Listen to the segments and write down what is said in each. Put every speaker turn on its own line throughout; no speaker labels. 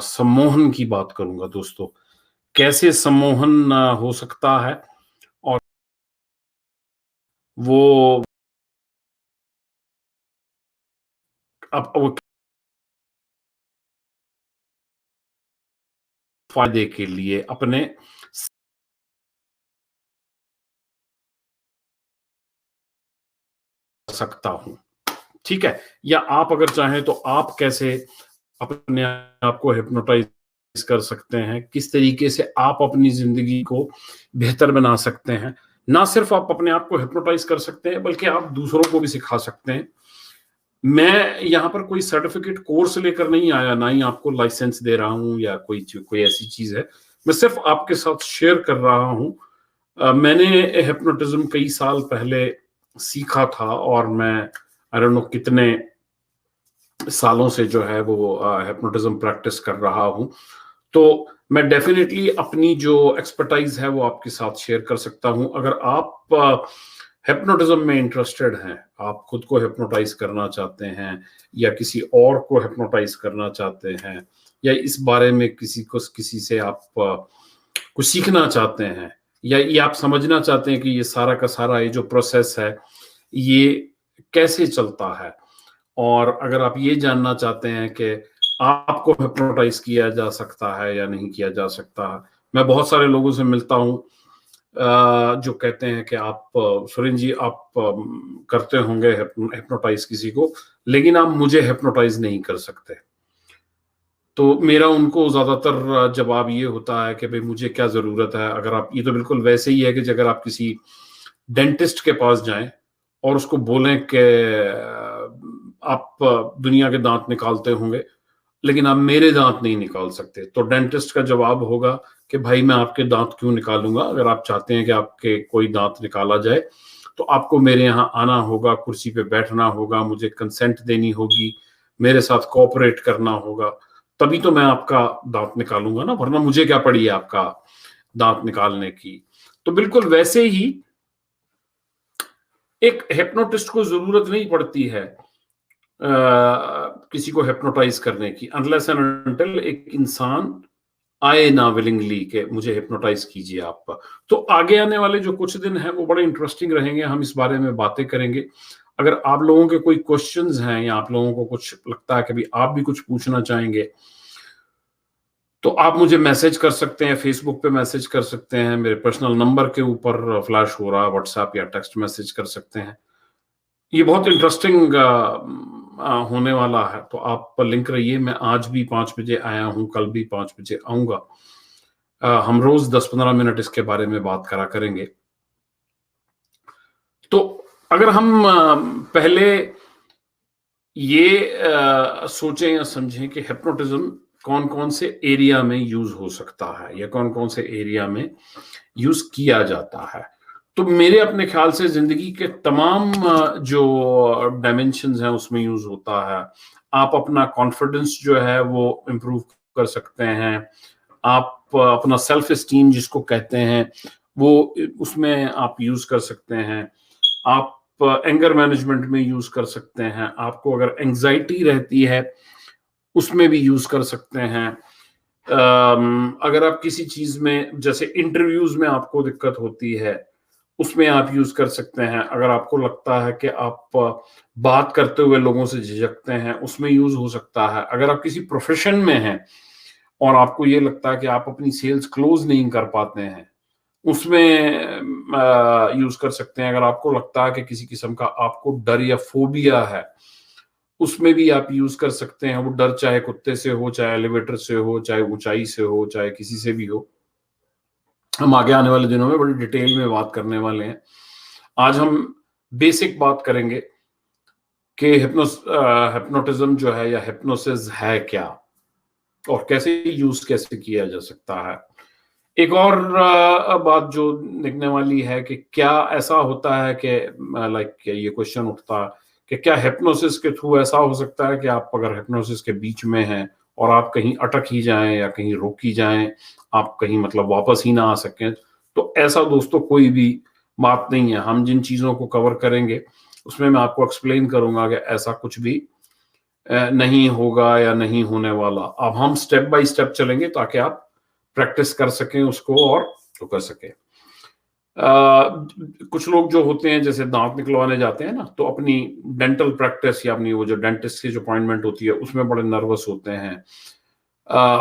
सम्मोहन की बात करूंगा दोस्तों। कैसे सम्मोहन हो सकता है और वो अब वो फायदे के लिए अपने सकता हूं। ठीक है, या आप अगर चाहें तो आप कैसे अपने आप को हिप्नोटाइज कर सकते हैं, किस तरीके से आप अपनी जिंदगी को बेहतर बना सकते हैं। ना सिर्फ आप अपने आप को हिप्नोटाइज कर सकते हैं बल्कि आप दूसरों को भी सिखा सकते हैं। मैं यहाँ पर कोई सर्टिफिकेट कोर्स लेकर नहीं आया, ना ही आपको लाइसेंस दे रहा हूं या कोई ऐसी चीज है। मैं सिर्फ आपके साथ शेयर कर रहा हूं। मैंने हिप्नोटिज्म कई साल पहले सीखा था और मैं आई डोंट नो कितने सालों से जो है वो हिप्नोटिज्म प्रैक्टिस कर रहा हूं। तो मैं डेफिनेटली अपनी जो एक्सपर्टाइज है वो आपके साथ शेयर कर सकता हूं। अगर आप हिप्नोटिज्म में इंटरेस्टेड हैं, आप खुद को हिप्नोटाइज करना चाहते हैं या किसी और को हिप्नोटाइज करना चाहते हैं, या इस बारे में किसी से आप कुछ सीखना चाहते हैं, या ये आप समझना चाहते हैं कि ये सारा का सारा ये जो प्रोसेस है ये कैसे चलता है, और अगर आप ये जानना चाहते हैं कि आपको हिप्नोटाइज किया जा सकता है या नहीं किया जा सकता है। मैं बहुत सारे लोगों से मिलता हूं जो कहते हैं कि आप सुरेंद्र जी आप करते होंगे हिप्नोटाइज किसी को, लेकिन आप मुझे हिप्नोटाइज नहीं कर सकते। तो मेरा उनको ज्यादातर जवाब ये होता है कि भाई मुझे क्या जरूरत है। अगर आप, ये तो बिल्कुल वैसे ही है कि अगर आप किसी डेंटिस्ट के पास जाएं और उसको बोलें कि आप दुनिया के दांत निकालते होंगे लेकिन आप मेरे दांत नहीं निकाल सकते, तो डेंटिस्ट का जवाब होगा कि भाई मैं आपके दांत क्यों निकालूंगा। अगर आप चाहते हैं कि आपके कोई दांत निकाला जाए तो आपको मेरे यहाँ आना होगा, कुर्सी पे बैठना होगा, मुझे कंसेंट देनी होगी, मेरे साथ कोऑपरेट करना होगा, तभी तो मैं आपका दांत निकालूंगा ना, वरना मुझे क्या पड़ी है आपका दांत निकालने की। तो बिल्कुल वैसे ही एक हिप्नोटिस्ट को जरूरत नहीं पड़ती है किसी को हिप्नोटाइज करने की, अनलेस एंड अनटिल एक इंसान आए ना विलिंगली के मुझे हिप्नोटाइज कीजिए आप। तो आगे आने वाले जो कुछ दिन हैं वो बड़े इंटरेस्टिंग रहेंगे, हम इस बारे में बातें करेंगे। अगर आप लोगों के कोई क्वेश्चंस हैं या आप लोगों को कुछ लगता है कि भी आप भी कुछ पूछना चाहेंगे तो आप मुझे मैसेज कर सकते हैं, फेसबुक पे मैसेज कर सकते हैं, मेरे पर्सनल नंबर के ऊपर फ्लैश हो रहा है, व्हाट्सएप या टेक्स्ट मैसेज कर सकते हैं। ये बहुत इंटरेस्टिंग होने वाला है, तो आप लिंक रहिए। मैं आज भी 5 बजे आया हूं, कल भी 5 बजे आऊंगा। हम रोज 10-15 मिनट इसके बारे में बात करा करेंगे। तो अगर हम पहले ये सोचें या समझें कि हिप्नोटिज्म कौन कौन से एरिया में यूज हो सकता है या कौन कौन से एरिया में यूज किया जाता है, तो मेरे अपने ख्याल से जिंदगी के तमाम जो डायमेंशंस हैं उसमें यूज होता है। आप अपना कॉन्फिडेंस जो है वो इम्प्रूव कर सकते हैं, आप अपना सेल्फ एस्टीम जिसको कहते हैं वो उसमें आप यूज कर सकते हैं, आप एंगर मैनेजमेंट में यूज कर सकते हैं, आपको अगर एंजाइटी रहती है उसमें भी यूज कर सकते हैं। अगर आप किसी चीज में, जैसे इंटरव्यूज में आपको दिक्कत होती है उसमें आप यूज कर सकते हैं। अगर आपको लगता है कि आप बात करते हुए लोगों से झिझकते हैं उसमें यूज हो सकता है। अगर आप किसी प्रोफेशन में हैं और आपको ये लगता है कि आप अपनी सेल्स क्लोज नहीं कर पाते हैं उसमें यूज कर सकते हैं। अगर आपको लगता है कि किसी किस्म का आपको डर या फोबिया है उसमें भी आप यूज कर सकते हैं। वो डर चाहे कुत्ते से हो, चाहे एलिवेटर से हो, चाहे ऊंचाई से हो, चाहे किसी से भी हो। हम आगे आने वाले दिनों में बड़ी डिटेल में बात करने वाले हैं। आज हम बेसिक बात करेंगे कि हिप्नोटिज्म जो है या हिप्नोसिस है क्या और कैसे यूज कैसे किया जा सकता है। एक और बात जो देखने वाली है कि क्या ऐसा होता है कि लाइक ये क्वेश्चन उठता है कि क्या हिप्नोसिस के थ्रू ऐसा हो सकता है कि आप अगर हिप्नोसिस के बीच में हैं और आप कहीं अटक ही जाएं या कहीं रुक ही जाएं, आप कहीं मतलब वापस ही ना आ सकें। तो ऐसा दोस्तों कोई भी बात नहीं है। हम जिन चीजों को कवर करेंगे उसमें मैं आपको एक्सप्लेन करूंगा कि ऐसा कुछ भी नहीं होगा या नहीं होने वाला। अब हम स्टेप बाय स्टेप चलेंगे ताकि आप प्रैक्टिस कर सकें उसको और तो कर सकें। कुछ लोग जो होते हैं जैसे दांत निकलवाने जाते हैं ना, तो अपनी डेंटल प्रैक्टिस या अपनी वो जो डेंटिस्ट की जो अपॉइंटमेंट होती है उसमें बड़े नर्वस होते हैं।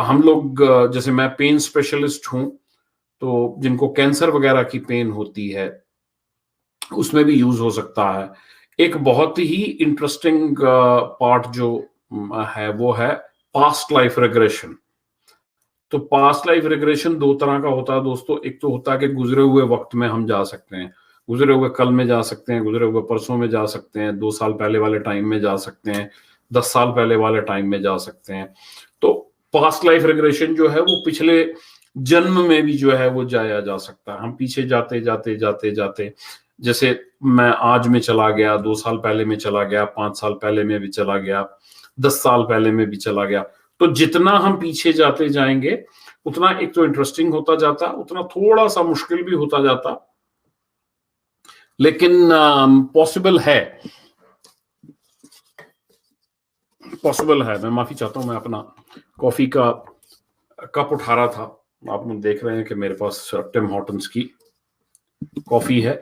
हम लोग जैसे मैं पेन स्पेशलिस्ट हूं, तो जिनको कैंसर वगैरह की पेन होती है उसमें भी यूज हो सकता है। एक बहुत ही इंटरेस्टिंग पार्ट जो है वो है पास्ट लाइफ रिग्रेशन। तो पास्ट लाइफ रिग्रेशन दो तरह का होता है दोस्तों। एक तो होता है कि गुजरे हुए वक्त में हम जा सकते हैं, गुजरे हुए कल में जा सकते हैं, गुजरे हुए परसों में जा सकते हैं, 2 साल पहले वाले टाइम में जा सकते हैं, 10 साल पहले वाले टाइम में जा सकते हैं। तो पास्ट लाइफ रिग्रेशन जो है वो पिछले जन्म में भी जो है वो जाया जा सकता है। हम पीछे जाते जाते जाते जाते, जैसे मैं आज में चला गया, 2 साल पहले में चला गया, 5 साल पहले में भी चला गया, 10 साल पहले में भी चला गया। तो जितना हम पीछे जाते जाएंगे उतना एक तो इंटरेस्टिंग होता जाता, उतना थोड़ा सा मुश्किल भी होता जाता, लेकिन पॉसिबल है। मैं माफी चाहता हूं, मैं अपना कॉफी का कप उठा रहा था। आप लोग देख रहे हैं कि मेरे पास टिम हॉर्टन्स की कॉफी है,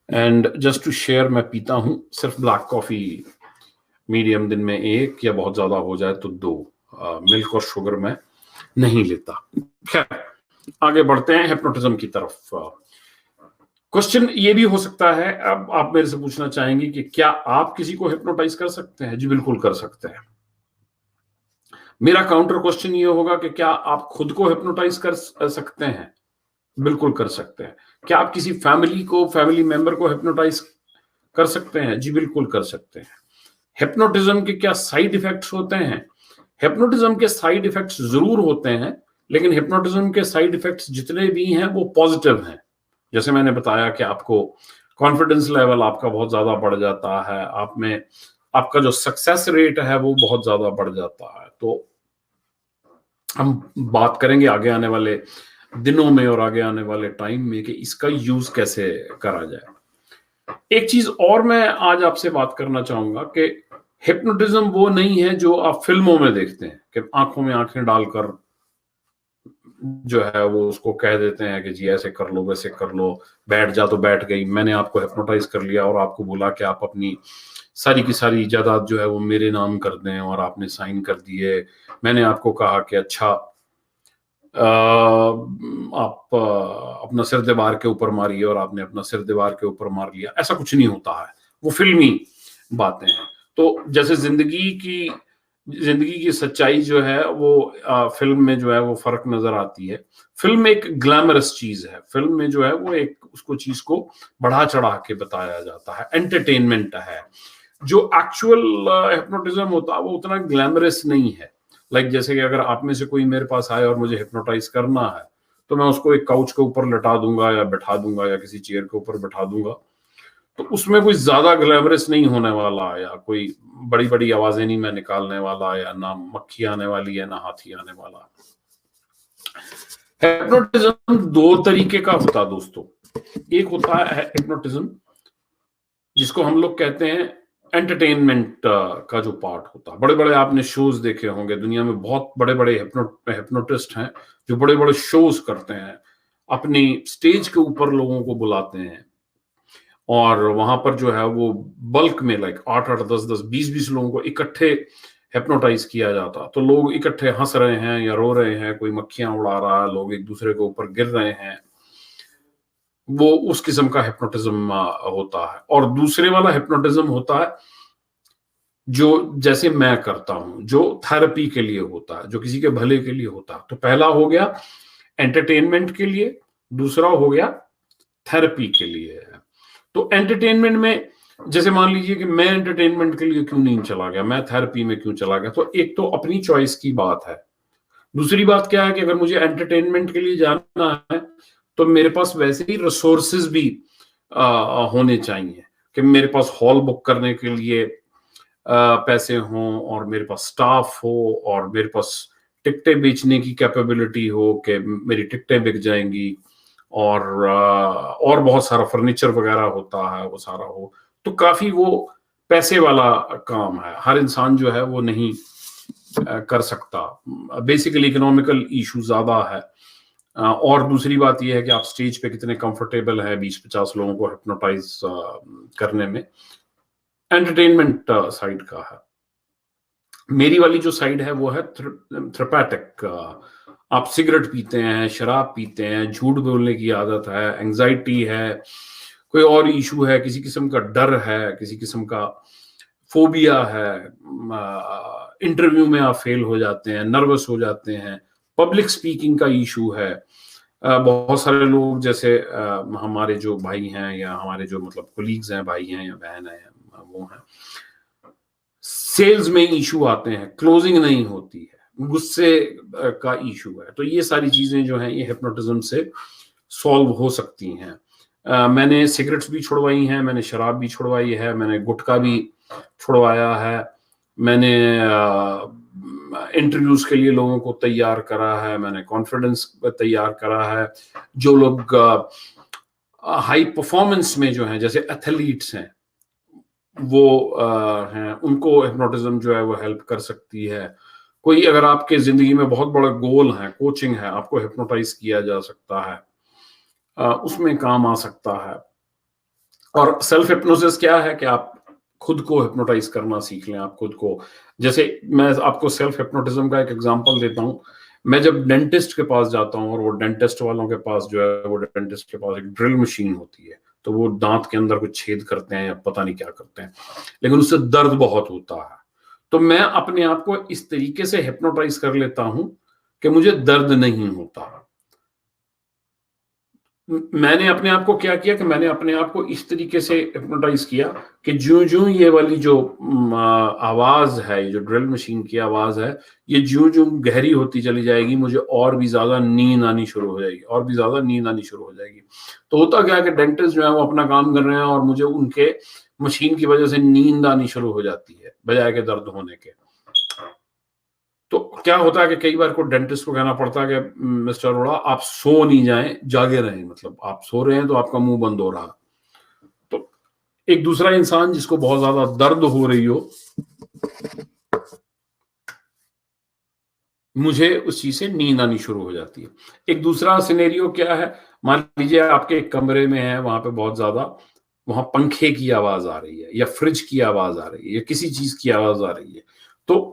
एंड जस्ट टू शेयर मैं पीता हूं सिर्फ ब्लैक कॉफी, मीडियम दिन में 1 या बहुत ज्यादा हो जाए तो 2। मिल्क और शुगर मैं नहीं लेता। खैर, आगे बढ़ते हैं हिप्नोटिज्म की तरफ। क्वेश्चन ये भी हो सकता है, अब आप मेरे से पूछना चाहेंगे कि क्या आप किसी को हिप्नोटाइज कर सकते हैं? जी बिल्कुल कर सकते हैं। मेरा काउंटर क्वेश्चन ये होगा कि क्या आप खुद को हिप्नोटाइज कर सकते हैं? बिल्कुल कर सकते हैं। क्या आप किसी फैमिली मेंबर को हिप्नोटाइज कर सकते हैं? जी बिल्कुल कर सकते हैं। हिप्नोटिज्म के क्या साइड इफेक्ट्स होते हैं? हिप्नोटिज्म के साइड इफेक्ट्स जरूर होते हैं, लेकिन हिप्नोटिज्म के साइड इफेक्ट्स जितने भी हैं वो पॉजिटिव हैं। जैसे मैंने बताया कि आपको कॉन्फिडेंस लेवल आपका बहुत ज्यादा बढ़ जाता है, आप में आपका जो सक्सेस रेट है वो बहुत ज्यादा बढ़ जाता है। तो हम बात करेंगे आगे आने वाले दिनों में और आगे आने वाले टाइम में कि इसका यूज कैसे करा जाए। एक चीज और मैं आज आपसे बात करना चाहूंगा कि हिप्नोटिज्म वो नहीं है जो आप फिल्मों में देखते हैं कि आंखों में आंखें डालकर जो है वो उसको कह देते हैं कि जी ऐसे कर लो वैसे कर लो, बैठ जा तो बैठ गई, मैंने आपको हिप्नोटाइज कर लिया और आपको बोला कि आप अपनी सारी की सारी जायदाद जो है वो मेरे नाम कर दें और आपने साइन कर दिए। मैंने आपको कहा कि अच्छा आप अपना सिर दीवार के ऊपर मारिए और आपने अपना सिर दीवार के ऊपर मार लिया। ऐसा कुछ नहीं होता है, वो फिल्मी बातें हैं। तो जैसे जिंदगी की सच्चाई जो है वो फिल्म में जो है वो फर्क नजर आती है। फिल्म एक ग्लैमरस चीज है, फिल्म में जो है वो एक उसको चीज को बढ़ा चढ़ा के बताया जाता है, एंटरटेनमेंट है। जो एक्चुअल हिप्नोटिज्म होता है वो उतना ग्लैमरस नहीं है। लाइक जैसे कि अगर आप में से कोई मेरे पास आए और मुझे हिप्नोटाइज करना है, तो मैं उसको एक काउच के ऊपर लटा दूंगा या बैठा दूंगा या किसी चेयर के ऊपर बैठा दूंगा, तो उसमें कोई ज्यादा ग्लैमरस नहीं होने वाला, या कोई बड़ी बड़ी आवाजें नहीं मैं निकालने वाला, या ना मक्खी आने वाली है ना हाथी आने वाला। हिप्नोटिज्म 2 तरीके का होता है दोस्तों। एक होता है हिप्नोटिज्म जिसको हम लोग कहते हैं एंटरटेनमेंट का जो पार्ट होता है। बड़े बड़े आपने शोज देखे होंगे, दुनिया में बहुत बड़े बड़े हिप्नोटिस्ट हैं जो बड़े बड़े शोज करते हैं, अपनी स्टेज के ऊपर लोगों को बुलाते हैं और वहां पर जो है वो बल्क में लाइक 8-8, 10-10, 20-20 लोगों को इकट्ठे हिप्नोटाइज किया जाता। तो लोग इकट्ठे हंस रहे हैं या रो रहे हैं, कोई मक्खियां उड़ा रहा है, लोग एक दूसरे के ऊपर गिर रहे हैं, वो उस किस्म का हिप्नोटिज्म होता है। और दूसरे वाला हिप्नोटिज्म होता है जो जैसे मैं करता हूं, जो थेरेपी के लिए होता है, जो किसी के भले के लिए होता है। तो पहला हो गया एंटरटेनमेंट के लिए, दूसरा हो गया थेरेपी के लिए। तो एंटरटेनमेंट में जैसे मान लीजिए कि मैं एंटरटेनमेंट के लिए क्यों नहीं चला गया, मैं थेरेपी में क्यों चला गया, तो एक तो अपनी चॉइस की बात है। दूसरी बात क्या है कि अगर मुझे एंटरटेनमेंट के लिए जाना है तो मेरे पास वैसे ही रिसोर्सेज भी होने चाहिए कि मेरे पास हॉल बुक करने के लिए पैसे हों, और मेरे पास स्टाफ हो, और मेरे पास टिकटें बेचने की कैपेबिलिटी हो कि मेरी टिकटें बिक जाएंगी, और बहुत सारा फर्नीचर वगैरह होता है वो सारा हो। तो काफी वो पैसे वाला काम है, हर इंसान जो है वो नहीं कर सकता। बेसिकली इकोनॉमिकल इशू ज्यादा है। और दूसरी बात यह है कि आप स्टेज पे कितने कंफर्टेबल है 20-50 लोगों को हिप्नोटाइज करने में। एंटरटेनमेंट साइड का है। मेरी वाली जो साइड है वो है थेरेपेटिक। आप सिगरेट पीते हैं, शराब पीते हैं, झूठ बोलने की आदत है, एंजाइटी है, कोई और इशू है, किसी किस्म का डर है, किसी किस्म का फोबिया है, इंटरव्यू में आप फेल हो जाते हैं, नर्वस हो जाते हैं, पब्लिक स्पीकिंग का इशू है। बहुत सारे लोग जैसे हमारे जो भाई हैं या हमारे जो मतलब कोलीग्स हैं, भाई हैं या बहन है, वो हैं, सेल्स में इशू आते हैं, क्लोजिंग नहीं होती है, गुस्से का इशू है। तो ये सारी चीजें जो हैं ये हिप्नोटिज्म से सॉल्व हो सकती हैं। मैंने सिगरेट्स भी छुड़वाई हैं, मैंने शराब भी छुड़वाई है, मैंने गुटखा भी छुड़वाया है, मैंने इंटरव्यूज के लिए लोगों को तैयार करा है, मैंने कॉन्फिडेंस तैयार करा है। जो लोग हाई परफॉर्मेंस में जो हैं, जैसे एथलीट्स हैं, वो हैं, उनको हिप्नोटिज्म जो है वो हेल्प कर सकती है। कोई अगर आपके जिंदगी में बहुत बड़ा गोल है, कोचिंग है, आपको हिप्नोटाइज किया जा सकता है, उसमें काम आ सकता है। और सेल्फ हिप्नोसिस क्या है कि आप खुद को हिप्नोटाइज करना सीख लें। आप खुद को, जैसे मैं आपको सेल्फ हिप्नोटिज्म का एक एग्जांपल देता हूं। मैं जब डेंटिस्ट के पास जाता हूं, और वो डेंटिस्ट वालों के पास जो है, वो डेंटिस्ट के पास एक ड्रिल मशीन होती है, तो वो दांत के अंदर कुछ छेद करते हैं या पता नहीं क्या करते हैं, लेकिन उससे दर्द बहुत होता है। तो मैं अपने आप को इस तरीके से हिप्नोटाइज कर लेता हूं कि मुझे दर्द नहीं होता। मैंने अपने आप को क्या किया कि मैंने अपने आप को इस तरीके से हिप्नोटाइज किया कि ज्यों ज्यों ये वाली जो आवाज है, जो ड्रिल मशीन की आवाज है, ये ज्यों ज्यों गहरी होती चली जाएगी, मुझे और भी ज्यादा नींद आनी शुरू हो जाएगी, और भी ज्यादा नींद आनी शुरू हो जाएगी। तो होता क्या है कि डेंटिस्ट जो है वो अपना काम कर रहे हैं और मुझे उनके मशीन की वजह से नींद आनी शुरू हो जाती है बजाय के दर्द होने के। तो क्या होता है कि कई बार को डेंटिस्ट को कहना पड़ता है कि मिस्टर अरोड़ा आप सो नहीं जाएं, जागे रहें। मतलब आप सो रहे हैं तो आपका मुंह बंद हो रहा। तो एक दूसरा इंसान जिसको बहुत ज्यादा दर्द हो रही हो, मुझे उस चीज से नींद आनी शुरू हो जाती है। एक दूसरा सिनेरियो क्या है, मान लीजिए आपके एक कमरे में है, वहां पे बहुत ज्यादा वहां पंखे की आवाज आ रही है, या फ्रिज की आवाज आ रही है, या किसी चीज की आवाज आ रही है। तो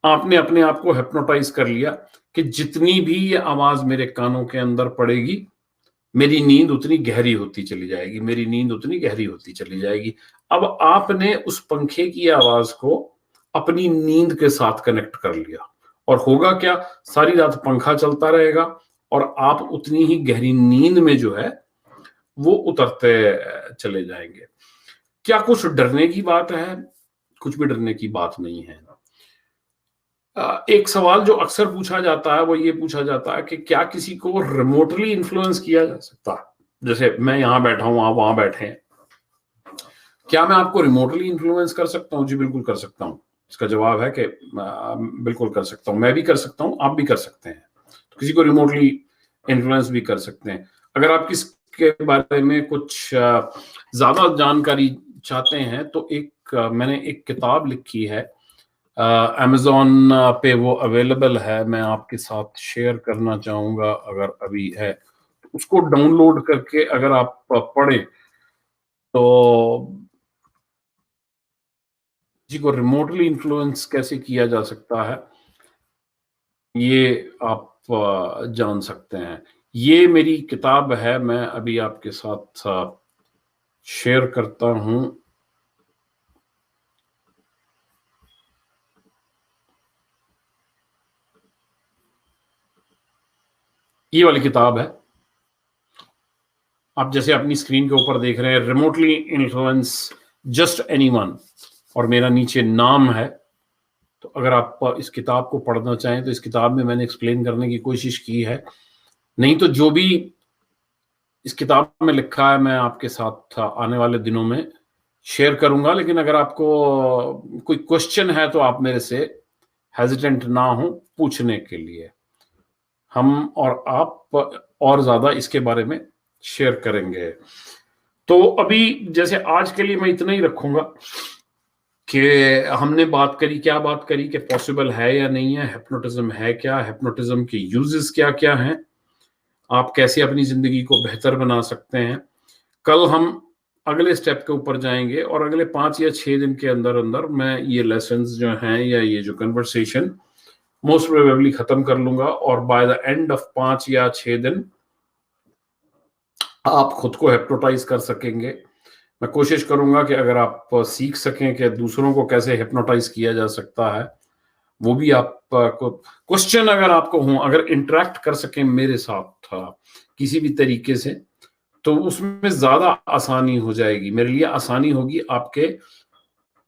आपने अपने आप को हिप्नोटाइज कर लिया कि जितनी भी ये आवाज मेरे कानों के अंदर पड़ेगी, मेरी नींद उतनी गहरी होती चली जाएगी, मेरी नींद उतनी गहरी होती चली जाएगी। अब आपने उस पंखे की आवाज को अपनी नींद के साथ कनेक्ट कर लिया, और होगा क्या, सारी रात पंखा चलता रहेगा और आप उतनी ही गहरी नींद में जो है वो उतरते चले जाएंगे। क्या कुछ डरने की बात है? कुछ भी डरने की बात नहीं है। एक सवाल जो अक्सर पूछा जाता है वो ये पूछा जाता है कि क्या किसी को रिमोटली इन्फ्लुएंस किया जा सकता है? जैसे मैं यहां बैठा हूं, आप वहां बैठे हैं, क्या मैं आपको रिमोटली इन्फ्लुएंस कर सकता हूं? जी बिल्कुल कर सकता हूं। इसका जवाब है कि बिल्कुल कर सकता हूं। मैं भी कर सकता हूं, आप भी कर सकते हैं। तो किसी को रिमोटली इन्फ्लुएंस भी कर सकते हैं। अगर आप किसके बारे में कुछ ज्यादा जानकारी चाहते हैं तो मैंने एक किताब लिखी है, अमेज़न पे वो अवेलेबल है, मैं आपके साथ शेयर करना चाहूँगा अगर अभी है। उसको डाउनलोड करके अगर आप पढ़ें तो किसी को रिमोटली इन्फ्लुएंस कैसे किया जा सकता है, ये आप जान सकते हैं। ये मेरी किताब है, मैं अभी आपके साथ शेयर करता हूँ। ये वाली किताब है, आप जैसे अपनी स्क्रीन के ऊपर देख रहे हैं, रिमोटली इन्फ्लुएंस जस्ट एनीवन, और मेरा नीचे नाम है। तो अगर आप इस किताब को पढ़ना चाहें तो इस किताब में मैंने एक्सप्लेन करने की कोशिश की है। नहीं तो जो भी इस किताब में लिखा है मैं आपके साथ आने वाले दिनों में शेयर करूंगा। लेकिन अगर आपको कोई क्वेश्चन है तो आप मेरे से हेजिटेंट ना हो पूछने के लिए। हम और आप और ज्यादा इसके बारे में शेयर करेंगे। तो अभी जैसे आज के लिए मैं इतना ही रखूंगा। कि हमने बात करी, क्या बात करी कि पॉसिबल है या नहीं है, हिप्नोटिज्म है क्या, हिप्नोटिज्म के यूजेस क्या क्या हैं, आप कैसे अपनी जिंदगी को बेहतर बना सकते हैं। कल हम अगले स्टेप के ऊपर जाएंगे और अगले 5 या 6 दिन के अंदर अंदर मैं ये लेसन्स जो हैं या ये जो कन्वर्सेशन मोस्ट प्रोबेबली खत्म कर लूंगा, और बाय द एंड ऑफ 5 या 6 दिन आप खुद को हिप्नोटाइज कर सकेंगे। मैं कोशिश करूंगा कि अगर आप सीख सकें कि दूसरों को कैसे हिप्नोटाइज किया जा सकता है, वो भी आप क्वेश्चन अगर आपको हो, अगर इंटरेक्ट कर सकें मेरे साथ किसी भी तरीके से, तो उसमें ज्यादा आसानी हो जाएगी, मेरे लिए आसानी होगी आपके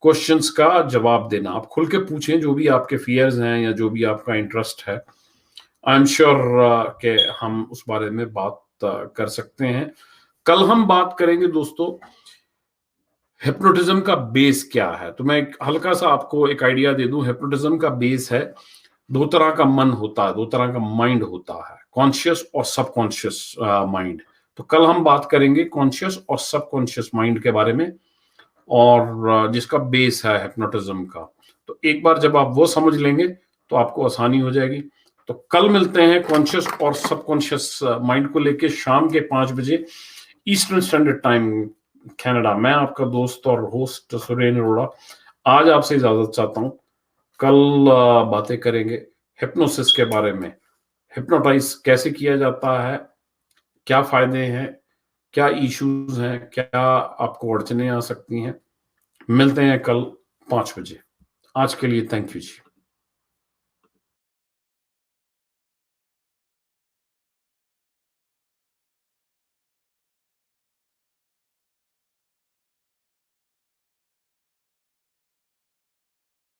क्वेश्चंस का जवाब देना। आप खुल के पूछें जो भी आपके फियर्स हैं या जो भी आपका इंटरेस्ट है, आई एम श्योर कि हम उस बारे में बात कर सकते हैं। कल हम बात करेंगे दोस्तों हिप्नोटिज्म का बेस क्या है। तो मैं एक हल्का सा आपको एक आइडिया दे दूं, हिप्नोटिज्म का बेस है, दो तरह का मन होता है, दो तरह का माइंड होता है, कॉन्शियस और सबकॉन्शियस माइंड। तो कल हम बात करेंगे कॉन्शियस और सबकॉन्शियस माइंड के बारे में, और जिसका बेस है हिप्नोटिज्म का। तो एक बार जब आप वो समझ लेंगे तो आपको आसानी हो जाएगी। तो कल मिलते हैं कॉन्शियस और सबकॉन्शियस माइंड को लेके शाम के 5 बजे ईस्टर्न स्टैंडर्ड टाइम कनाडा। मैं आपका दोस्त और होस्ट सुरेंद्र अरोड़ा आज आपसे इजाजत चाहता हूं। कल बातें करेंगे हिप्नोसिस के बारे में, हिप्नोटाइज कैसे किया जाता है, क्या फायदे हैं, क्या इश्यूज हैं, क्या आपको अड़चने आ सकती हैं। मिलते हैं कल 5 बजे। आज के लिए थैंक यू जी।